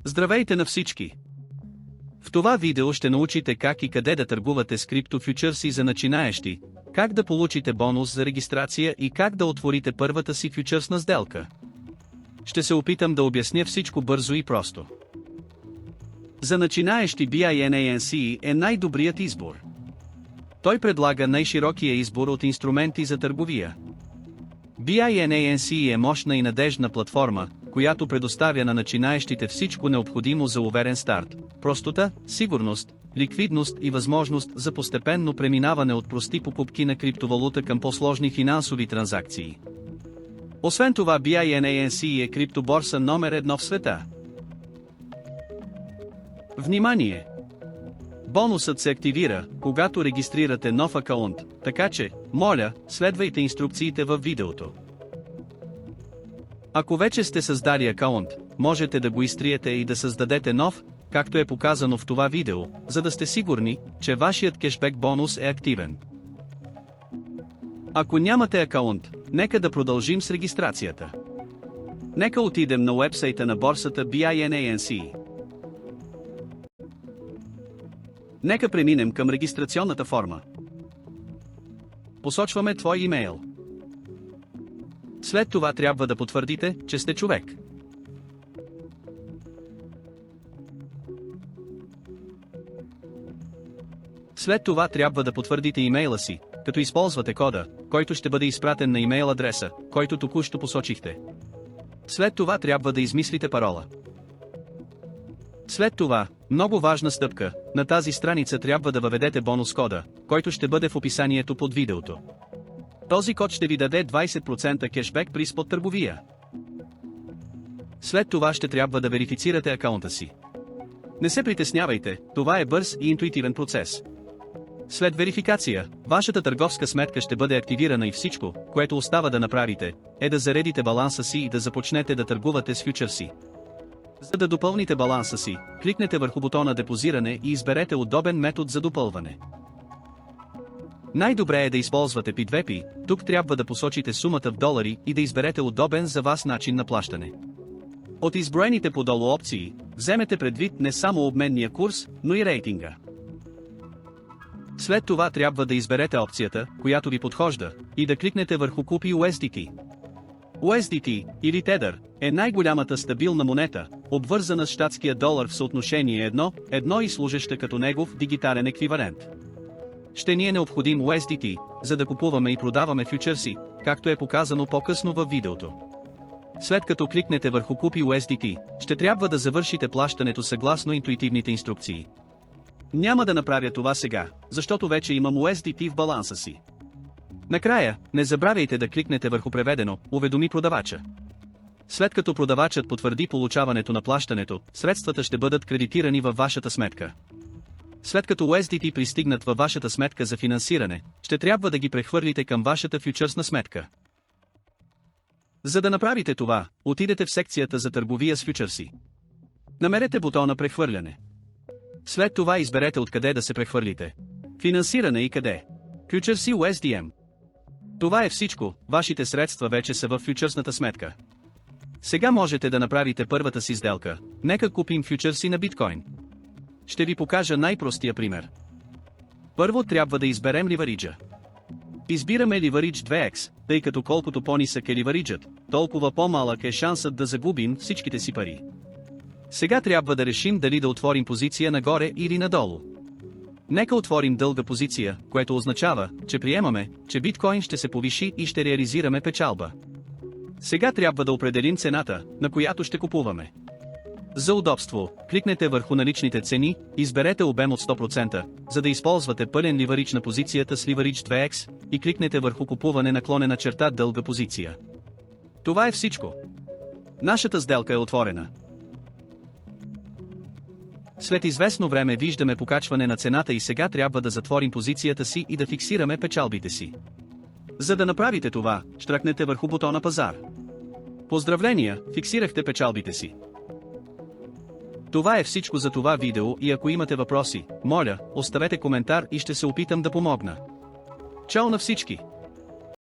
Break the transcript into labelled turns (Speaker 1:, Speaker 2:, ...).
Speaker 1: Здравейте на всички! В това видео ще научите как и къде да търгувате с криптофючърси за начинаещи, как да получите бонус за регистрация и как да отворите първата си фючърсна сделка. Ще се опитам да обясня всичко бързо и просто. За начинаещи Binance е най-добрият избор. Той предлага най-широкия избор от инструменти за търговия. Binance е мощна и надеждна платформа, която предоставя на начинаещите всичко необходимо за уверен старт, простота, сигурност, ликвидност и възможност за постепенно преминаване от прости покупки на криптовалута към по-сложни финансови транзакции. Освен това Binance е криптоборса номер 1 в света. Внимание! Бонусът се активира, когато регистрирате нов акаунт, така че, моля, следвайте инструкциите във видеото. Ако вече сте създали акаунт, можете да го изтриете и да създадете нов, както е показано в това видео, за да сте сигурни, че вашият кешбек бонус е активен. Ако нямате акаунт, нека да продължим с регистрацията. Нека отидем на уебсайта на борсата Binance. Нека преминем към регистрационната форма. Посочваме твой имейл. След това трябва да потвърдите, че сте човек. След това трябва да потвърдите имейла си, като използвате кода, който ще бъде изпратен на имейл адреса, който току-що посочихте. След това трябва да измислите парола. След това, много важна стъпка, на тази страница трябва да въведете бонус кода, който ще бъде в описанието под видеото. Този код ще ви даде 20% кешбек при спот търговия. След това ще трябва да верифицирате акаунта си. Не се притеснявайте, това е бърз и интуитивен процес. След верификация, вашата търговска сметка ще бъде активирана и всичко, което остава да направите, е да заредите баланса си и да започнете да търгувате с фючърси. За да допълните баланса си, кликнете върху бутона депозиране и изберете удобен метод за допълване. Най-добре е да използвате P2P, тук трябва да посочите сумата в долари и да изберете удобен за вас начин на плащане. От изброените подолу опции, вземете предвид не само обменния курс, но и рейтинга. След това трябва да изберете опцията, която ви подхожда, и да кликнете върху Купи USDT. USDT, или Tether, е най-голямата стабилна монета, обвързана с щатския долар в съотношение 1:1 и служеща като негов дигитален еквивалент. Ще ни е необходим USDT, за да купуваме и продаваме фючърси, както е показано по-късно във видеото. След като кликнете върху Купи USDT, ще трябва да завършите плащането съгласно интуитивните инструкции. Няма да направя това сега, защото вече имам USDT в баланса си. Накрая, не забравяйте да кликнете върху преведено, уведоми продавача. След като продавачът потвърди получаването на плащането, средствата ще бъдат кредитирани във вашата сметка. След като USDT пристигнат във вашата сметка за финансиране, ще трябва да ги прехвърлите към вашата фючърсна сметка. За да направите това, отидете в секцията за търговия с фючърси. Намерете бутона прехвърляне. След това изберете откъде да се прехвърлите. Финансиране и къде. Фючърси USDM. Това е всичко, вашите средства вече са в фючърсната сметка. Сега можете да направите първата си сделка. Нека купим фючърси на биткоин. Ще ви покажа най-простия пример. Първо трябва да изберем ливариджа. Избираме ливаридж 2x, тъй като колкото по-нисък е ливариджът, толкова по-малък е шансът да загубим всичките си пари. Сега трябва да решим дали да отворим позиция нагоре или надолу. Нека отворим дълга позиция, което означава, че приемаме, че биткоин ще се повиши и ще реализираме печалба. Сега трябва да определим цената, на която ще купуваме. За удобство, кликнете върху наличните цени, изберете обем от 100%, за да използвате пълен ливаридж на позицията с ливаридж 2x, и кликнете върху купуване / дълга позиция. Това е всичко. Нашата сделка е отворена. След известно време виждаме покачване на цената и сега трябва да затворим позицията си и да фиксираме печалбите си. За да направите това, щракнете върху бутона пазар. Поздравления, фиксирахте печалбите си. Това е всичко за това видео и ако имате въпроси, моля, оставете коментар и ще се опитам да помогна. Чао на всички!